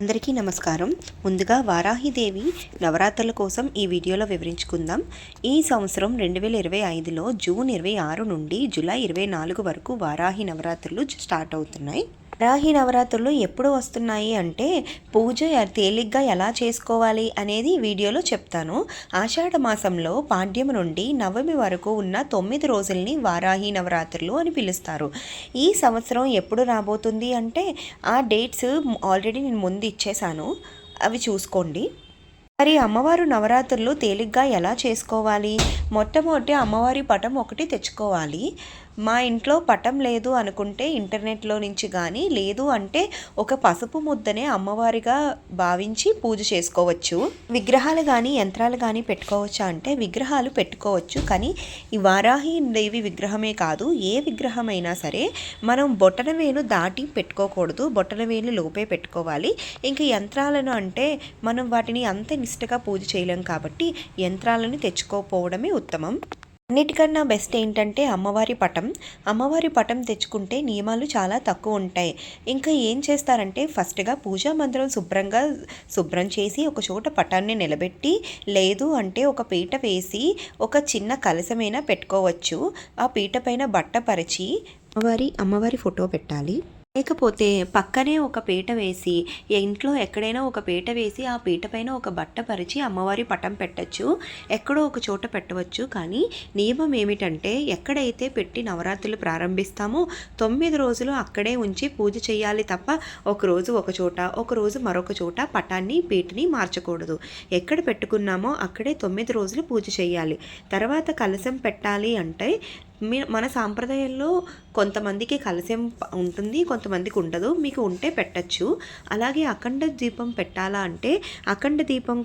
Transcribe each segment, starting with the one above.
అందరికీ నమస్కారం. ముందుగా వారాహిదేవి నవరాత్రుల కోసం ఈ వీడియోలో వివరించుకుందాం. ఈ సంవత్సరం 2025లో జూన్ 26 నుండి జూలై 24 వరకు వారాహి నవరాత్రులు స్టార్ట్ అవుతున్నాయి. వారాహి నవరాత్రులు ఎప్పుడు వస్తున్నాయి అంటే పూజ తేలిగ్గా ఎలా చేసుకోవాలి అనేది వీడియోలో చెప్తాను. ఆషాఢ మాసంలో పాడ్యమి నుండి నవమి వరకు ఉన్న 9 రోజుల్ని వారాహి నవరాత్రులు అని పిలుస్తారు. ఈ సంవత్సరం ఎప్పుడు రాబోతుంది అంటే ఆ డేట్స్ ఆల్రెడీ నేను ముందు ఇచ్చేసాను, అవి చూసుకోండి. మరి అమ్మవారు నవరాత్రులు తేలిగ్గా ఎలా చేసుకోవాలి? మొట్టమొదటి అమ్మవారి పటం ఒకటి తెచ్చుకోవాలి. మా ఇంట్లో పటం లేదు అనుకుంటే ఇంటర్నెట్లో నుంచి కానీ, లేదు అంటే ఒక పసుపు ముద్దనే అమ్మవారిగా భావించి పూజ చేసుకోవచ్చు. విగ్రహాలు కానీ యంత్రాలు కానీ పెట్టుకోవచ్చా అంటే విగ్రహాలు పెట్టుకోవచ్చు, కానీ ఈ వారాహి దేవి విగ్రహమే కాదు, ఏ విగ్రహమైనా సరే మనం బొటనవేలు దాటి పెట్టుకోకూడదు, బొటనవేలు లోపే పెట్టుకోవాలి. ఇంకా యంత్రాలను అంటే మనం వాటిని అంత నిష్టగా పూజ చేయలేం కాబట్టి యంత్రాలను తెచ్చుకోకపోవడమే ఉత్తమం. అన్నిటికన్నా బెస్ట్ ఏంటంటే అమ్మవారి పటం తెచ్చుకుంటే నియమాలు చాలా తక్కువ ఉంటాయి. ఇంకా ఏం చేస్తారంటే ఫస్ట్గా పూజా మందిరం శుభ్రం చేసి ఒక చోట పటాన్ని నిలబెట్టి, లేదు అంటే ఒక పీట వేసి ఒక చిన్న కలశమైనా పెట్టుకోవచ్చు. ఆ పీట పైన బట్ట పరిచి అమ్మవారి ఫోటో పెట్టాలి. లేకపోతే పక్కనే ఒక పీట వేసి, ఇంట్లో ఎక్కడైనా ఒక పీట వేసి ఆ పీట పైన ఒక బట్ట పరిచి అమ్మవారి పటం పెట్టచ్చు. ఎక్కడో ఒక చోట పెట్టవచ్చు. కానీ నియమం ఏమిటంటే ఎక్కడైతే పెట్టి నవరాత్రులు ప్రారంభిస్తామో 9 రోజులు అక్కడే ఉంచి పూజ చేయాలి తప్ప ఒకరోజు ఒక చోట, ఒకరోజు మరొక చోట పటాన్ని పీటని మార్చకూడదు. ఎక్కడ పెట్టుకున్నామో అక్కడే 9 రోజులు పూజ చేయాలి. తర్వాత కలశం పెట్టాలి అంటే మన సాంప్రదాయంలో కొంతమందికి కలశం ఉంటుంది, కొంతమందికి ఉండదు. మీకు ఉంటే పెట్టచ్చు. అలాగే అఖండ దీపం పెట్టాలా అంటే అఖండ దీపం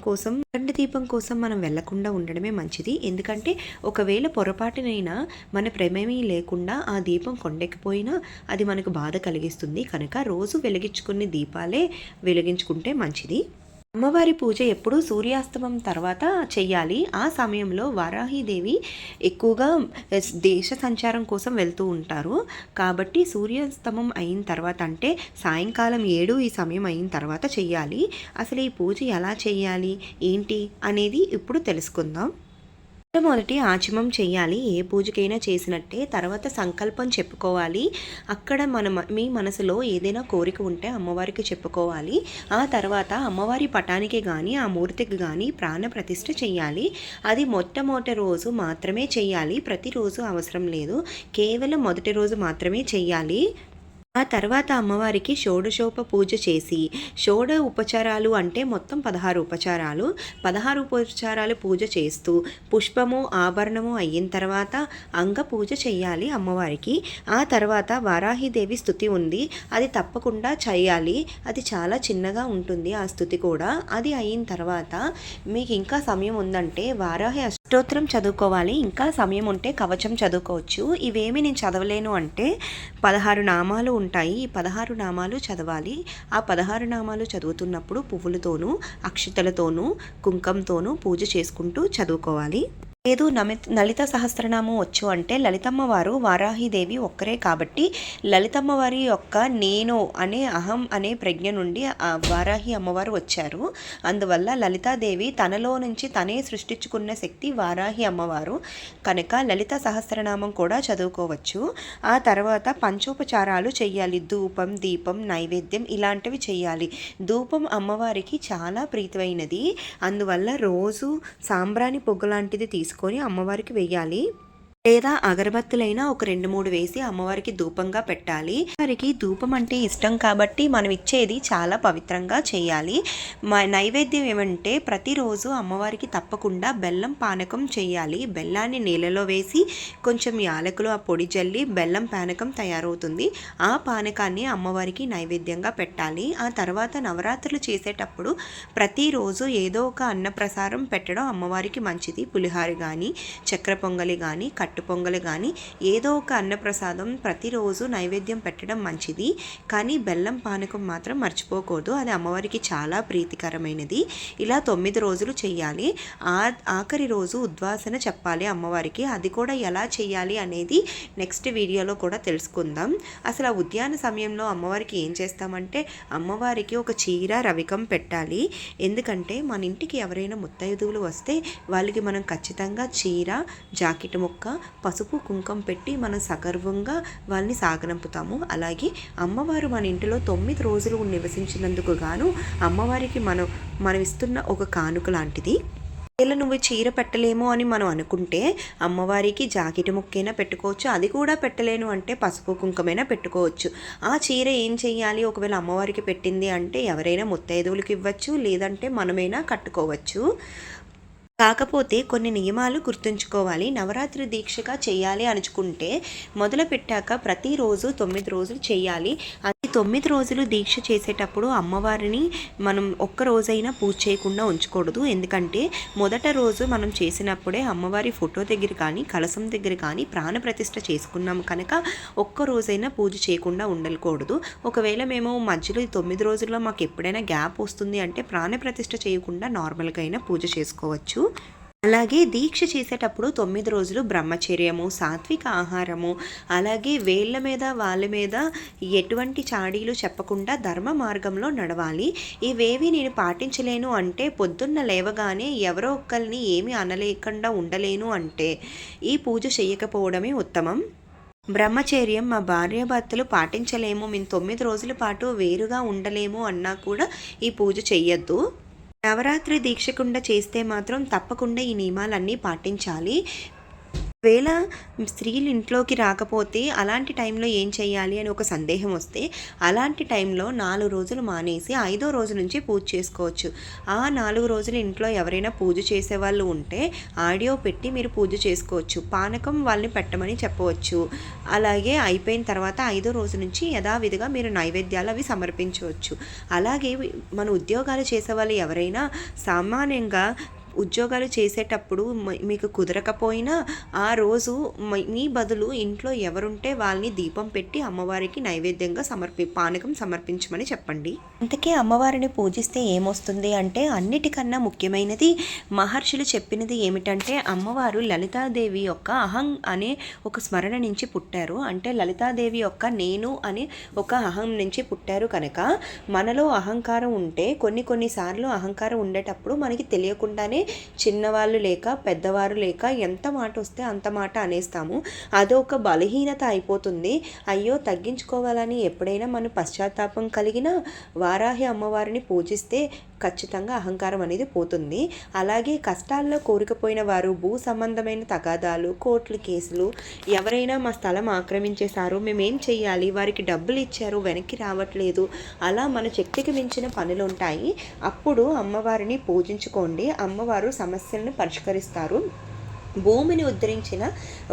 కోసం మనం వెళ్లకుండా ఉండడమే మంచిది. ఎందుకంటే ఒకవేళ పొరపాటునైనా మన ప్రమేమీ లేకుండా ఆ దీపం కొండెక్కిపోయినా అది మనకు బాధ కలిగిస్తుంది. కనుక రోజు వెలిగించుకునే దీపాలే వెలిగించుకుంటే మంచిది. అమ్మవారి పూజ ఎప్పుడూ సూర్యాస్తమం తర్వాత చెయ్యాలి. ఆ సమయంలో వారాహిదేవి ఎక్కువగా దేశ సంచారం కోసం వెళ్తూ ఉంటారు. కాబట్టి సూర్యాస్తమం అయిన తర్వాత అంటే సాయంకాలం 7 ఈ సమయం అయిన తర్వాత చెయ్యాలి. అసలు ఈ పూజ ఎలా చెయ్యాలి ఏంటి అనేది ఇప్పుడు తెలుసుకుందాం. మొదటి ఆచమం చెయ్యాలి. ఏ పూజకైనా చేసినట్టే. తర్వాత సంకల్పం చెప్పుకోవాలి. అక్కడ మీ మనసులో ఏదైనా కోరిక ఉంటే అమ్మవారికి చెప్పుకోవాలి. ఆ తర్వాత అమ్మవారి పటానికి కానీ ఆ మూర్తికి కానీ ప్రాణ ప్రతిష్ఠ చెయ్యాలి. అది మొట్టమొదటి రోజు మాత్రమే చెయ్యాలి. ప్రతిరోజు అవసరం లేదు. కేవలం మొదటి రోజు మాత్రమే చెయ్యాలి. ఆ తర్వాత అమ్మవారికి షోడశోప పూజ చేసి, ఉపచారాలు అంటే మొత్తం 16 ఉపచారాలు పూజ చేస్తూ పుష్పము ఆభరణము అయిన తర్వాత అంగ పూజ చేయాలి అమ్మవారికి. ఆ తర్వాత వారాహిదేవి స్తుతి ఉంది, అది తప్పకుండా చేయాలి. అది చాలా చిన్నగా ఉంటుంది ఆ స్తుతి కూడా. అది అయిన తర్వాత మీకు ఇంకా సమయం ఉందంటే వారాహి అష్టోత్తరం చదువుకోవాలి. ఇంకా సమయం ఉంటే కవచం చదువుకోవచ్చు. ఇవేమి నేను చదవలేను అంటే 16 నామాలు ఉంటాయి. ఈ 16 నామాలు చదవాలి. ఆ 16 నామాలు చదువుతున్నప్పుడు పువ్వులతోనూ అక్షతలతోనూ కుంకంతోనూ పూజ చేసుకుంటూ చదువుకోవాలి. లేదు లలిత సహస్రనామం వచ్చు అంటే లలితమ్మ వారు వారాహిదేవి ఒక్కరే కాబట్టి లలితమ్మ వారి యొక్క నేను అనే అహం అనే ప్రజ్ఞ నుండి వారాహి అమ్మవారు వచ్చారు. అందువల్ల లలితాదేవి తనలో నుంచి తనే సృష్టించుకున్న శక్తి వారాహి అమ్మవారు. కనుక లలిత సహస్రనామం కూడా చదువుకోవచ్చు. ఆ తర్వాత పంచోపచారాలు చెయ్యాలి. ధూపం, దీపం, నైవేద్యం ఇలాంటివి చెయ్యాలి. ధూపం అమ్మవారికి చాలా ప్రీతిమైనది. అందువల్ల రోజు సాంబ్రాణి పొగ లాంటిది తీసుకొని అమ్మవారికి వెయ్యాలి. లేదా అగరబత్తులైనా ఒక 2-3 వేసి అమ్మవారికి ధూపంగా పెట్టాలి. వారికి ధూపం అంటే ఇష్టం కాబట్టి మనం ఇచ్చేది చాలా పవిత్రంగా చేయాలి. నైవేద్యం ఏమంటే ప్రతిరోజు అమ్మవారికి తప్పకుండా బెల్లం పానకం చేయాలి. బెల్లాన్ని నీళ్ళలో వేసి కొంచెం యాలకులు ఆ పొడి జల్లి బెల్లం పానకం తయారవుతుంది. ఆ పానకాన్ని అమ్మవారికి నైవేద్యంగా పెట్టాలి. ఆ తర్వాత నవరాత్రులు చేసేటప్పుడు ప్రతిరోజు ఏదో ఒక అన్నప్రసారం పెట్టడం అమ్మవారికి మంచిది. పులిహార కానీ, చక్కెర పొంగలి కానీ, పట్టు పొంగలి కానీ ఏదో ఒక అన్నప్రసాదం ప్రతిరోజు నైవేద్యం పెట్టడం మంచిది. కానీ బెల్లం పానకం మాత్రం మర్చిపోకూడదు, అది అమ్మవారికి చాలా ప్రీతికరమైనది. ఇలా 9 రోజులు చెయ్యాలి. ఆఖరి రోజు ఉద్వాసన చెప్పాలి అమ్మవారికి. అది కూడా ఎలా చేయాలి అనేది నెక్స్ట్ వీడియోలో కూడా తెలుసుకుందాం. అసలు ఆ ఉద్యాన సమయంలో అమ్మవారికి ఏం చేస్తామంటే అమ్మవారికి ఒక చీర రవికం పెట్టాలి. ఎందుకంటే మన ఇంటికి ఎవరైనా ముత్తైదువులు వస్తే వాళ్ళకి మనం ఖచ్చితంగా చీర, జాకెట్ ముక్క, పసుపు కుంకుమ పెట్టి మనం సగర్వంగా వాళ్ళని సాగనంపుతాము. అలాగే అమ్మవారు మన ఇంటిలో 9 రోజులు నివసించినందుకు గాను అమ్మవారికి మనం ఇస్తున్న ఒక కానుక లాంటిది. ఇలా నువ్వు చీర పెట్టలేము అని మనం అనుకుంటే అమ్మవారికి జాకెట్ ముక్కైనా పెట్టుకోవచ్చు. అది కూడా పెట్టలేను అంటే పసుపు కుంకుమైనా పెట్టుకోవచ్చు. ఆ చీర ఏం చెయ్యాలి, ఒకవేళ అమ్మవారికి పెట్టింది అంటే ఎవరైనా ముత్తైదువులకి ఇవ్వచ్చు, లేదంటే మనమైనా కట్టుకోవచ్చు. కాకపోతే కొన్ని నియమాలు గుర్తుంచుకోవాలి. నవరాత్రి దీక్షగా చేయాలి అనుకుంటే మొదలు పెట్టాక ప్రతిరోజు 9 రోజులు చేయాలి. అది 9 రోజులు దీక్ష చేసేటప్పుడు అమ్మవారిని మనం ఒక్క రోజైనా పూజ చేయకుండా ఉంచకూడదు. ఎందుకంటే మొదట రోజు మనం చేసినప్పుడే అమ్మవారి ఫోటో దగ్గర కానీ కలశం దగ్గర కానీ ప్రాణప్రతిష్ఠ చేసుకున్నాం కనుక ఒక్క రోజైనా పూజ చేయకుండా ఉండకూడదు. ఒకవేళ మేము మధ్యలో 9 రోజుల్లో మాకు ఎప్పుడైనా గ్యాప్ వస్తుంది అంటే ప్రాణప్రతిష్ఠ చేయకుండా నార్మల్గా అయినా పూజ చేసుకోవచ్చు. అలాగే దీక్ష చేసేటప్పుడు 9 రోజులు బ్రహ్మచర్యము, సాత్విక ఆహారము, అలాగే వేళ్ళ మీద వాళ్ళ మీద ఎటువంటి చాడీలు చెప్పకుండా ధర్మ మార్గంలో నడవాలి. ఇవేవి నేను పాటించలేను అంటే పొద్దున్న లేవగానే ఎవరో ఒక్కరిని ఏమీ అనలేకుండా ఉండలేను అంటే ఈ పూజ చేయకపోవడమే ఉత్తమం. బ్రహ్మచర్యం మా భార్యాభర్తలు పాటించలేము, మేము 9 రోజుల పాటు వేరుగా ఉండలేము అన్నా కూడా ఈ పూజ చెయ్యొద్దు. నవరాత్రి దీక్షకుండా చేస్తే మాత్రం తప్పకుండా ఈ నియమాలన్నీ పాటించాలి. ఒకవేళ స్త్రీలు ఇంట్లోకి రాకపోతే అలాంటి టైంలో ఏం చేయాలి అని ఒక సందేహం వస్తే అలాంటి టైంలో 4 రోజులు మానేసి 5వ రోజు నుంచి పూజ చేసుకోవచ్చు. ఆ 4 రోజులు ఇంట్లో ఎవరైనా పూజ చేసేవాళ్ళు ఉంటే ఆడియో పెట్టి మీరు పూజ చేసుకోవచ్చు. పానకం వాళ్ళని పెట్టమని చెప్పవచ్చు. అలాగే అయిపోయిన తర్వాత 5వ రోజు నుంచి యథావిధిగా మీరు నైవేద్యాలు అవి సమర్పించవచ్చు. అలాగే మన ఉద్యోగాలు చేసేవాళ్ళు ఎవరైనా సామాన్యంగా ఉద్యోగాలు చేసేటప్పుడు మీకు కుదరకపోయినా ఆ రోజు మీ బదులు ఇంట్లో ఎవరుంటే వాళ్ళని దీపం పెట్టి అమ్మవారికి నైవేద్యంగా పానకం సమర్పించమని చెప్పండి. ఇంతకీ అమ్మవారిని పూజిస్తే ఏమొస్తుంది అంటే అన్నిటికన్నా ముఖ్యమైనది మహర్షులు చెప్పినది ఏమిటంటే అమ్మవారు లలితాదేవి యొక్క అహం అనే ఒక స్మరణ నుంచి పుట్టారు. అంటే లలితాదేవి యొక్క నేను అనే ఒక అహం నుంచి పుట్టారు కనుక మనలో అహంకారం ఉంటే కొన్నిసార్లు అహంకారం ఉండేటప్పుడు మనకి తెలియకుండానే చిన్నవాళ్ళు లేక పెద్దవారు లేక ఎంత మాట వస్తే అంత మాట అనేస్తాము. అదొక బలహీనత అయిపోతుంది. అయ్యో తగ్గించుకోవాలని ఎప్పుడైనా మనం పశ్చాత్తాపం కలిగిన వారాహి అమ్మవారిని పూజిస్తే ఖచ్చితంగా అహంకారం అనేది పోతుంది. అలాగే కష్టాల్లో కోరికపోయిన వారు, భూ సంబంధమైన తగాదాలు, కోర్టుల కేసులు, ఎవరైనా మా స్థలం ఆక్రమించేశారు, మేమేం చెయ్యాలి, వారికి డబ్బులు ఇచ్చారు వెనక్కి రావట్లేదు, అలా మన శక్తికి మించిన పనులు ఉంటాయి. అప్పుడు అమ్మవారిని పూజించుకోండి. అమ్మవారు సమస్యలను పరిష్కరిస్తారు. భూమిని ఉద్ధరించిన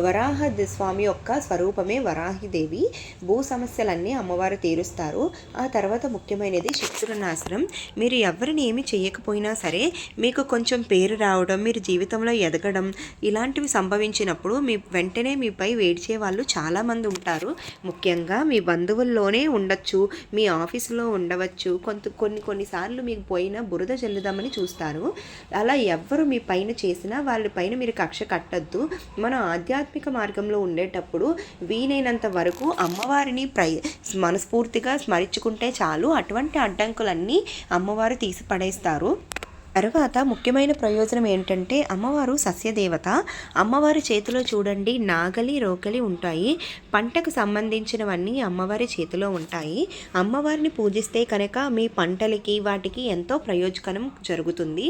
వరాహ స్వామి యొక్క స్వరూపమే వరాహిదేవి. భూ సమస్యలన్నీ అమ్మవారు తీరుస్తారు. ఆ తర్వాత ముఖ్యమైనది శత్రు నాశనం. మీరు ఎవరిని ఏమి చేయకపోయినా సరే మీకు కొంచెం పేరు రావడం, మీరు జీవితంలో ఎదగడం ఇలాంటివి సంభవించినప్పుడు వెంటనే మీపై వేడిచే వాళ్ళు చాలామంది ఉంటారు. ముఖ్యంగా మీ బంధువుల్లోనే ఉండొచ్చు, మీ ఆఫీసులో ఉండవచ్చు. కొన్నిసార్లు మీకు పోయిన బురద జల్లుదామని చూస్తారు. అలా ఎవ్వరు మీ పైన చేసినా వాళ్ళ పైన మీరు కక్ష కట్టద్దు. మనం ఆధ్యాత్మిక మార్గంలో ఉండేటప్పుడు వీలైనంత వరకు అమ్మవారిని మనస్ఫూర్తిగా స్మరించుకుంటే చాలు. అటువంటి అడ్డంకులన్నీ అమ్మవారు తీసి పడేస్తారు. తర్వాత ముఖ్యమైన ప్రయోజనం ఏంటంటే అమ్మవారు సస్యదేవత. అమ్మవారి చేతిలో చూడండి నాగలి, రోకలి ఉంటాయి. పంటకు సంబంధించినవన్నీ అమ్మవారి చేతిలో ఉంటాయి. అమ్మవారిని పూజిస్తే కనుక మీ పంటలకి వాటికి ఎంతో ప్రయోజనం జరుగుతుంది.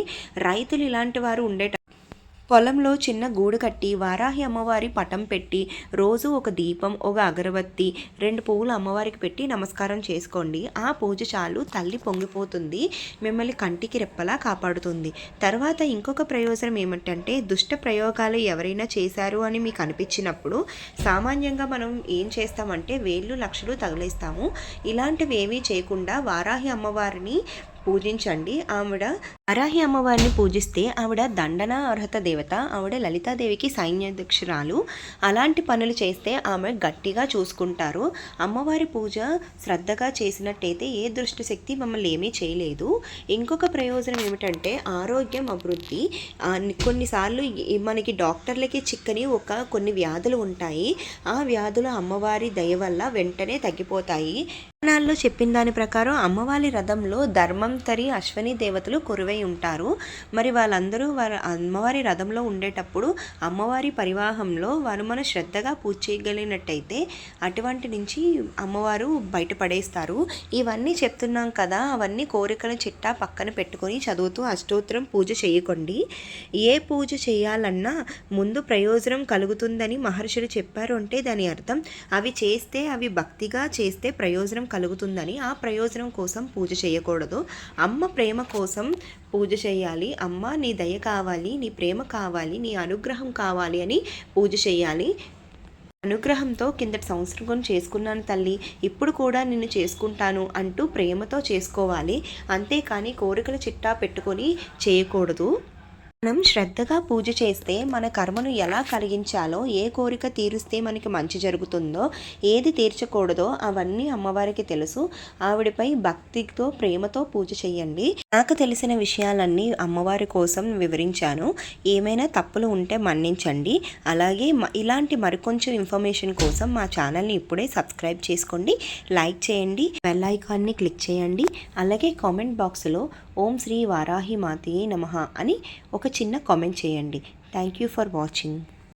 రైతులు ఇలాంటి వారు పొలంలో చిన్న గూడు కట్టి వారాహి అమ్మవారి పటం పెట్టి రోజు ఒక దీపం, ఒక అగరబత్తి, 2 పువ్వులు అమ్మవారికి పెట్టి నమస్కారం చేసుకోండి. ఆ పూజ చాలు, తల్లి పొంగిపోతుంది, మిమ్మల్ని కంటికి రెప్పలా కాపాడుతుంది. తర్వాత ఇంకొక ప్రయోజనం ఏమిటంటే దుష్ట ప్రయోగాలు ఎవరైనా చేశారు అని మీకు అనిపించినప్పుడు సామాన్యంగా మనం ఏం చేస్తామంటే వేళ్ళు లక్షలు తగిలేస్తాము. ఇలాంటివి ఏమీ చేయకుండా వారాహి అమ్మవారిని పూజించండి. వారాహి అమ్మవారిని పూజిస్తే ఆవిడ దండన అర్హత దేవత. ఆవిడ లలితాదేవికి సైన్యాధ్యక్షురాలు. అలాంటి పనులు చేస్తే ఆమె గట్టిగా చూసుకుంటారు. అమ్మవారి పూజ శ్రద్ధగా చేసినట్టయితే ఏ దృష్టి శక్తి మమ్మల్ని ఏమీ చేయలేదు. ఇంకొక ప్రయోజనం ఏమిటంటే ఆరోగ్యం అభివృద్ధి. కొన్నిసార్లు మనకి డాక్టర్లకి చిక్కని కొన్ని వ్యాధులు ఉంటాయి. ఆ వ్యాధులు అమ్మవారి దయ వల్ల వెంటనే తగ్గిపోతాయి. పురాణాల్లో చెప్పిన దాని ప్రకారం అమ్మవారి రథంలో ధర్మంతరి అశ్వని దేవతలు కొలువై ఉంటారు. మరి వాళ్ళందరూ అమ్మవారి రథంలో ఉండేటప్పుడు అమ్మవారి పరివాహంలో వారు మనం శ్రద్ధగా పూజ చేయగలిగినట్టయితే అటువంటి నుంచి అమ్మవారు బయటపడేస్తారు. ఇవన్నీ చెప్తున్నాం కదా, అవన్నీ కోరికల చిట్టా పక్కన పెట్టుకొని చదువుతూ అష్టోత్తరం పూజ చేయకండి. ఏ పూజ చేయాలన్నా ముందు ప్రయోజనం కలుగుతుందని మహర్షులు చెప్పారు అంటే దాని అర్థం అవి భక్తిగా చేస్తే ప్రయోజనం కలుగుతుందని. ఆ ప్రయోజనం కోసం పూజ చేయకూడదు. అమ్మ ప్రేమ కోసం పూజ చేయాలి. అమ్మ నీ దయ కావాలి, నీ ప్రేమ కావాలి, నీ అనుగ్రహం కావాలి అని పూజ చేయాలి. అనుగ్రహంతో కిందటి సంవత్సరం చేసుకున్నాను తల్లి, ఇప్పుడు కూడా నిన్ను చేసుకుంటాను అంటూ ప్రేమతో చేసుకోవాలి. అంతేకాని కోరికల చిట్టా పెట్టుకొని చేయకూడదు. మనం శ్రద్ధగా పూజ చేస్తే మన కర్మను ఎలా కలిగించాలో, ఏ కోరిక తీరిస్తే మనకి మంచి జరుగుతుందో, ఏది తీర్చకూడదో అవన్నీ అమ్మవారికి తెలుసు. ఆవిడపై భక్తితో ప్రేమతో పూజ చేయండి. నాకు తెలిసిన విషయాలన్నీ అమ్మవారి కోసం వివరించాను. ఏమైనా తప్పులు ఉంటే మన్నించండి. అలాగే ఇలాంటి మరికొంచెం ఇన్ఫర్మేషన్ కోసం మా ఛానల్ని ఇప్పుడే సబ్స్క్రైబ్ చేసుకోండి, లైక్ చేయండి, బెల్ ఐకాన్ని క్లిక్ చేయండి. అలాగే కామెంట్ బాక్స్లో ఓం శ్రీ వారాహి మాతయే నమః అని ఒక చిన్న కామెంట్ చేయండి. Thank you for watching.